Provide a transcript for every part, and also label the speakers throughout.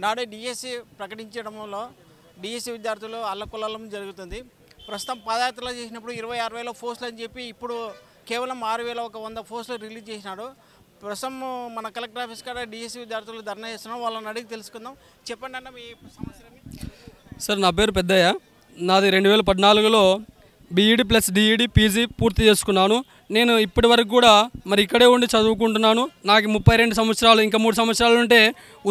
Speaker 1: నాడు DSC ప్రకటించడంలో DSC విద్యార్థులు అల్లకొల్లం జరుగుతుంది. ప్రస్తుతం పాదయాత్రలో చేసినప్పుడు 26,000 పోస్టులు అని చెప్పి ఇప్పుడు కేవలం 6,100 పోస్టులు రిలీజ్ చేసినాడు. ప్రస్తుతం మన కలెక్టర్ ఆఫీస్ కాడ డిఎస్సి విద్యార్థులు ధర్నా చేస్తున్నాం. వాళ్ళని అడిగి తెలుసుకుందాం. చెప్పండి అన్న మీ సమస్యలని.
Speaker 2: సార్ నా పేరు పెద్దయ్య. నాది 2014లో బీఈడి ప్లస్ డిఈడి పీజీ పూర్తి చేసుకున్నాను. నేను ఇప్పటి వరకు కూడా మరి ఇక్కడే ఉండి చదువుకుంటున్నాను. నాకు 32 సంవత్సరాలు, ఇంకా 3 సంవత్సరాలు ఉంటే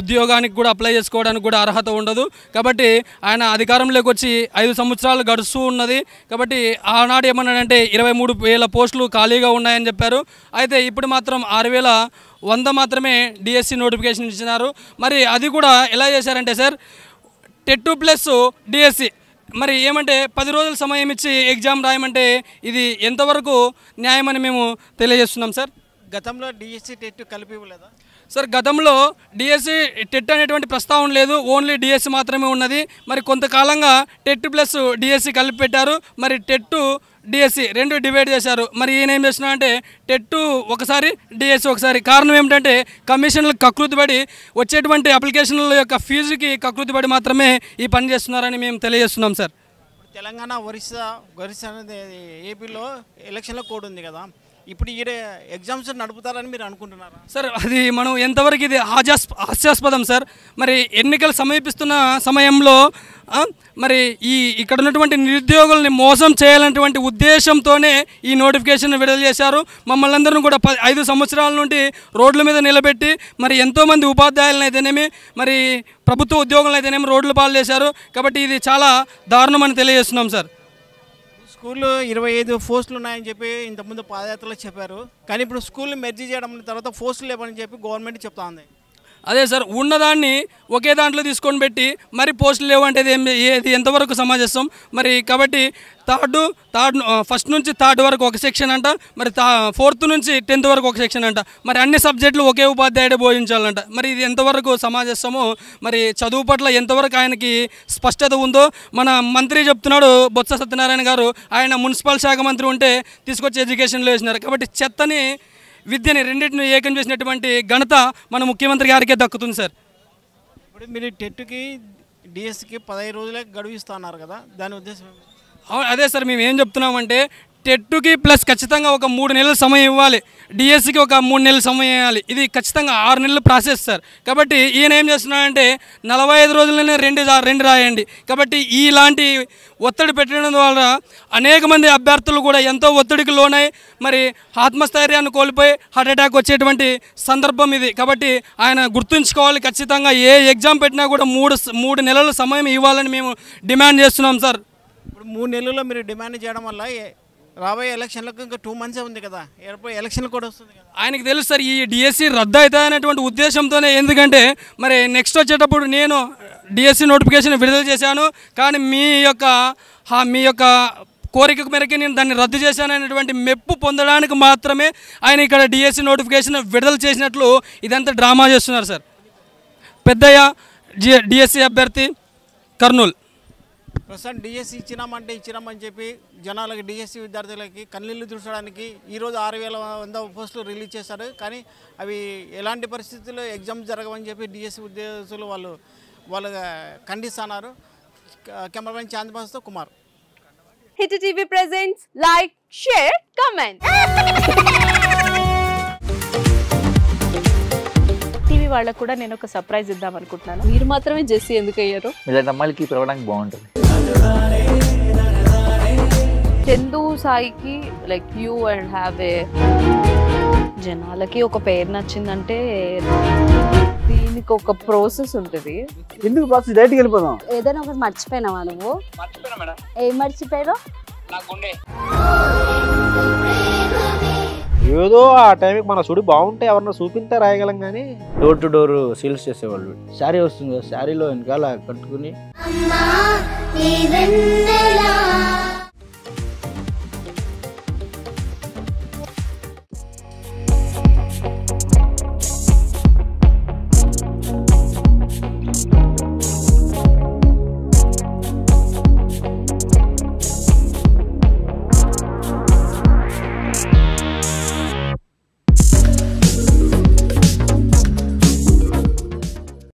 Speaker 2: ఉద్యోగానికి కూడా అప్లై చేసుకోవడానికి కూడా అర్హత ఉండదు. కాబట్టి ఆయన అధికారంలోకి వచ్చి 5 సంవత్సరాలు గడుస్తూ ఉన్నది. కాబట్టి ఆనాడు ఏమన్నాడంటే 23,000 పోస్టులు ఖాళీగా ఉన్నాయని చెప్పారు. అయితే ఇప్పుడు మాత్రం 6,100 మాత్రమే డిఎస్సి నోటిఫికేషన్ ఇచ్చినారు. మరి అది కూడా ఎలా చేశారంటే సార్, టెట్ ప్లస్ డిఎస్సి మరి ఏమంటే 10 రోజుల సమయం ఇచ్చి ఎగ్జామ్ రాయమంటే ఇది ఎంతవరకు న్యాయమని మేము తెలియజేస్తున్నాం సార్.
Speaker 1: గతంలో డిఎస్సి టెట్ కలిపి ఇవ్వలేదా
Speaker 2: సార్? గతంలో డిఎస్సి టెట్ అనేటువంటి ప్రస్తావన లేదు, ఓన్లీ డిఎస్సి మాత్రమే ఉన్నది. మరి కొంతకాలంగా టెట్ ప్లస్ డిఎస్సి కలిపి పెట్టారు. మరి టెట్ డిఎస్సి 2 డివైడ్ చేశారు. మరి ఈయన ఏం చేస్తున్నా అంటే టెట్ ఒకసారి డిఎస్సి ఒకసారి. కారణం ఏమిటంటే కమిషన్లకు కకృతిపడి వచ్చేటువంటి అప్లికేషన్ల యొక్క ఫీజుకి కకృతిపడి మాత్రమే ఈ పని చేస్తున్నారని మేము తెలియజేస్తున్నాం సార్.
Speaker 1: తెలంగాణ, ఒరిస్సా అనేది ఏపీలో ఎలక్షన్లో కోడ్ ఉంది కదా, ఇప్పుడు ఈ ఎగ్జామ్స్ నడుపుతారని మీరు అనుకుంటున్నారా
Speaker 2: సార్? అది మనం ఎంతవరకు ఇది హాస్యాస్పదం సార్. మరి ఎన్నికలు సమీపిస్తున్న సమయంలో మరి ఇక్కడ ఉన్నటువంటి నిరుద్యోగుల్ని మోసం చేయాలనేటువంటి ఉద్దేశంతోనే ఈ నోటిఫికేషన్ విడుదల చేశారు. మమ్మల్ని అందరం కూడా 5 సంవత్సరాల నుండి రోడ్ల మీద నిలబెట్టి మరి ఎంతోమంది ఉపాధ్యాయులను అయితేనేమి, మరి ప్రభుత్వ ఉద్యోగులను అయితేనేమి రోడ్ల పాలు చేశారు. కాబట్టి ఇది చాలా దారుణమని తెలియజేస్తున్నాం సార్.
Speaker 1: స్కూల్లో 25 పోస్టులు ఉన్నాయని చెప్పి ఇంతకుముందు పాదయాత్రలో చెప్పారు. కానీ ఇప్పుడు స్కూల్ని మెర్జీ చేయడం తర్వాత పోస్టులు లేవని చెప్పి గవర్నమెంట్ చెప్తా ఉంది.
Speaker 2: అదే సార్, ఉన్నదాన్ని ఒకే దాంట్లో తీసుకొని పెట్టి మరి పోస్టులు లేవంటే ఇది ఎంతవరకు సమాజం మరి. కాబట్టి ఫస్ట్ నుంచి థర్డ్ వరకు ఒక సెక్షన్ అంట, మరి 4th నుంచి 10th వరకు ఒక సెక్షన్ అంట. మరి అన్ని సబ్జెక్టులు ఒకే ఉపాధ్యాయుడే బోధించాలంట. మరి ఇది ఎంతవరకు సమాజమో, మరి చదువు పట్ల ఎంతవరకు ఆయనకి స్పష్టత ఉందో మన మంత్రి చెప్తున్నాడు, బొత్స సత్యనారాయణ గారు. ఆయన మున్సిపల్ శాఖ మంత్రి ఉంటే తీసుకొచ్చి ఎడ్యుకేషన్లో వేసినారు. కాబట్టి చెత్తని విద్యని రెండింటిని ఏకం చేసినటువంటి ఘనత మన ముఖ్యమంత్రి గారికే దక్కుతుంది సార్.
Speaker 1: ఇప్పుడు మీరు టెట్కి డిఎస్సికి 15 రోజులే గడువు ఇస్తున్నారు కదా, దాని ఉద్దేశం?
Speaker 2: అదే సార్, మేము ఏం చెప్తున్నామంటే టెట్కి ప్లస్ ఖచ్చితంగా ఒక 3 నెలల సమయం ఇవ్వాలి, డిఎస్సికి ఒక 3 నెలల సమయం ఇవ్వాలి. ఇది ఖచ్చితంగా 6 నెలల ప్రాసెస్ సార్. కాబట్టి ఈయన ఏం చేస్తున్నాడంటే 45 రోజులనే రెండు రాయండి. కాబట్టి ఇలాంటి ఒత్తిడి పెట్టడం ద్వారా అనేక మంది అభ్యర్థులు కూడా ఎంతో ఒత్తిడికి లోనై మరి ఆత్మస్థైర్యాన్ని కోల్పోయి హార్ట్ అటాక్ వచ్చేటువంటి సందర్భం ఇది. కాబట్టి ఆయన గుర్తుంచుకోవాలి, ఖచ్చితంగా ఏ ఎగ్జామ్ పెట్టినా కూడా 3 నెలల సమయం ఇవ్వాలని మేము డిమాండ్ చేస్తున్నాం సార్.
Speaker 1: ఇప్పుడు 3 నెలల్లో మీరు డిమాండ్ చేయడం వల్ల రాబోయే ఎలక్షన్లకు ఇంకా 2 months ఉంది కదా, ఎలక్షన్లు కూడా వస్తుంది కదా.
Speaker 2: ఆయనకు తెలుసు సార్ ఈ డిఎస్సి రద్దు అవుతాయనేటువంటి ఉద్దేశంతోనే. ఎందుకంటే మరి నెక్స్ట్ వచ్చేటప్పుడు నేను డిఎస్సి నోటిఫికేషన్ విడుదల చేశాను, కానీ మీ యొక్క కోరిక మేరకు నేను దాన్ని రద్దు చేశాననేటువంటి మెప్పు పొందడానికి మాత్రమే ఆయన ఇక్కడ డిఎస్సి నోటిఫికేషన్ విడుదల చేసినట్లు ఇదంతా డ్రామా చేస్తున్నారు సార్. పెద్దయ్య, డిఎస్సి అభ్యర్థి, కర్నూలు.
Speaker 1: ప్రస్తుతం డిఎస్సి ఇచ్చినామని చెప్పి జనాలకి, డిఎస్సి విద్యార్థులకి కన్నీళ్లు తుడచడానికి ఈరోజు 6,100 పోస్టులు రిలీజ్ చేశారు. కానీ అవి ఎలాంటి పరిస్థితుల్లో ఎగ్జామ్ జరగవని చెప్పి డిఎస్సి ఉద్యోగస్తులు వాళ్ళు ఖండిస్తున్నారు. కెమెరామెన్ చాంద్బాస్తో Kumar.
Speaker 3: Hit TV presents like, share, comment. TV వాళ్ళకు కూడా నేను ఒక సర్ప్రైజ్ ఇద్దాం అనుకుంటున్నాను. మీరు మాత్రమే జెస్సీ ఎందుకు అయ్యారు?
Speaker 4: ఇలాంటి అమ్మాయిలకి పిలవడానికి బాగుంటుంది.
Speaker 3: చందు సాయికి like you and have a జనాలకి ఒక పేరు నచ్చిందంటే దీనికి ఒక ప్రాసెస్ ఉంటుంది.
Speaker 5: ఎందుకు ప్రాసెస్? డైరెక్ట్‌గా వెళ్ళిపోదాం.
Speaker 6: ఏదైనా ఒకటి మర్చిపోయినావా నువ్వు?
Speaker 2: మర్చిపోయినా మేడం.
Speaker 6: ఏం మర్చిపోయావు?
Speaker 2: నా గుండె.
Speaker 5: ఏదో ఆ టైంకి మన సుడి బాగుంటే ఎవరన్నా చూపిస్తే రాయగలం. కానీ డోర్ టు డోర్ సేల్స్ చేసేవాళ్ళు. శారీ వస్తుంది, శారీలో వెనకాల కట్టుకుని